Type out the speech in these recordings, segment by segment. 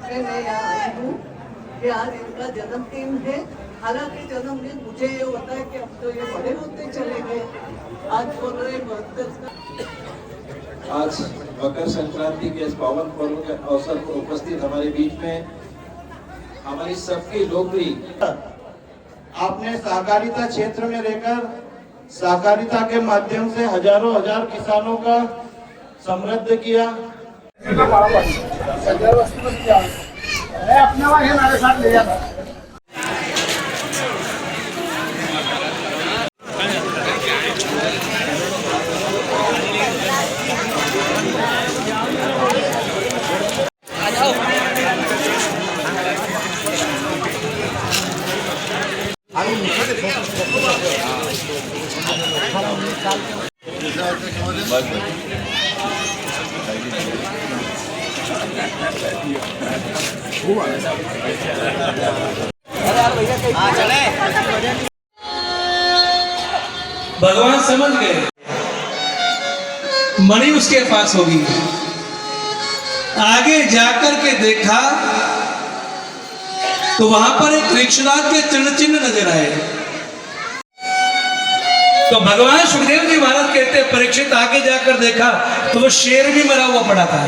इसलिए मैं यहाँ आई हूँ कि आज इनका जन्मदिन है। हालांकि जन्मदिन मुझे ये होता है कि अब तो ये बड़े होते चले गए, आज बोल रहे आज मकर संक्रांति के इस पावन पर्व के अवसर पर उपस्थित हमारे बीच में हमारी सबकी लोकप्रिय आपने सहकारिता क्षेत्र में रहकर सहकारिता के माध्यम से हजारों हजार किसानों का समृद्ध किया। अपना हमारे साथ ले जाना। भगवान समझ गए मणि उसके पास होगी। आगे जाकर के देखा तो वहां पर एक वृक्षराज के चरण चिन्ह नजर आए। तो भगवान सुखदेव जी महाराज कहते परीक्षित आगे जाकर देखा तो वो शेर भी मरा हुआ पड़ा था।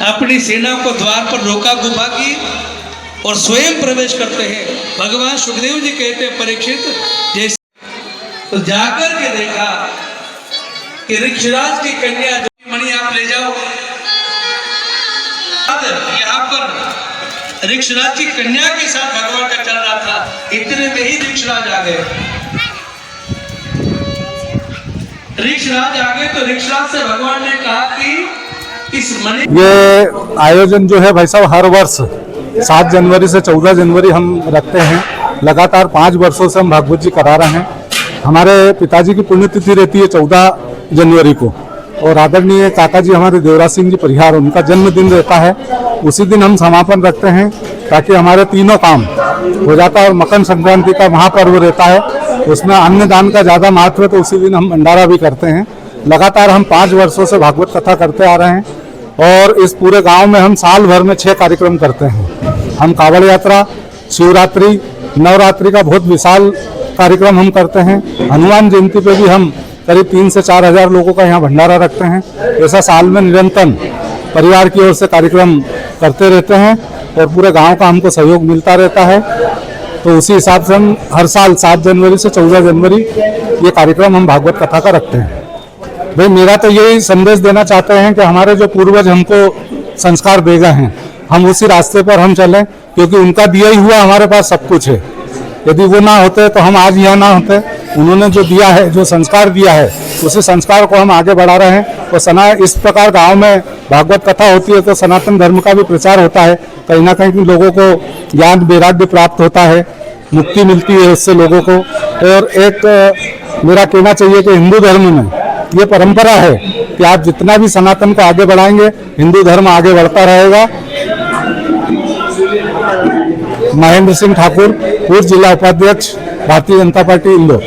अपनी सेना को द्वार पर रोका गुफा की और स्वयं प्रवेश करते हैं। भगवान सुखदेव जी कहते परीक्षित जैसे तो जाकर के देखा कि ऋक्षराज की कन्या जो मणि आप ले जाओ। यहाँ पर ऋक्षराज की कन्या के साथ भगवान का चल रहा था, इतने में ही ऋक्षराज आ गए। ऋक्षराज आ गए तो ऋक्षराज से भगवान ने कहा कि इस मणि ये आयोजन जो है भाई साहब हर वर्ष 7 जनवरी से 14 जनवरी हम रखते हैं। लगातार 5 वर्षों से हम भागवत जी करा रहे हैं। हमारे पिताजी की पुण्यतिथि रहती है 14 जनवरी को और आदरणीय काका जी हमारे देवराज सिंह जी परिहार उनका जन्मदिन रहता है। उसी दिन हम समापन रखते हैं ताकि हमारे तीनों काम हो जाता है। और मकर संक्रांति का महापर्व रहता है, उसमें अन्नदान का ज़्यादा महत्व है तो उसी दिन हम भंडारा भी करते हैं। लगातार हम 5 वर्षों से भागवत कथा करते आ रहे हैं और इस पूरे गाँव में हम साल भर में 6 कार्यक्रम करते हैं। हम कावड़ यात्रा, शिवरात्रि, नवरात्रि का बहुत विशाल कार्यक्रम हम करते हैं। हनुमान जयंती पे भी हम करीब 3 से 4 हजार लोगों का यहाँ भंडारा रखते हैं। ऐसा साल में निरंतर परिवार की ओर से कार्यक्रम करते रहते हैं और पूरे गांव का हमको सहयोग मिलता रहता है। तो उसी हिसाब से हम हर साल 7 जनवरी से 14 जनवरी ये कार्यक्रम हम भागवत कथा का रखते हैं। भाई मेरा तो यही संदेश देना चाहते हैं कि हमारे जो पूर्वज हमको संस्कार दे गए हैं हम उसी रास्ते पर हम चलें, क्योंकि उनका दिया ही हुआ हमारे पास सब कुछ है। यदि वो ना होते तो हम आज यहाँ ना होते। उन्होंने जो दिया है, जो संस्कार दिया है, उसी संस्कार को हम आगे बढ़ा रहे हैं। और इस प्रकार गांव में भागवत कथा होती है तो सनातन धर्म का भी प्रचार होता है। कहीं ना कहीं लोगों को ज्ञान वैराग्य प्राप्त होता है, मुक्ति मिलती है उससे लोगों को। और एक मेरा कहना चाहिए कि हिंदू धर्म में ये परंपरा है कि आप जितना भी सनातन को आगे बढ़ाएंगे हिंदू धर्म आगे बढ़ता रहेगा। महेंद्र सिंह ठाकुर, पूर्व जिला उपाध्यक्ष, भारतीय जनता पार्टी इंदौर।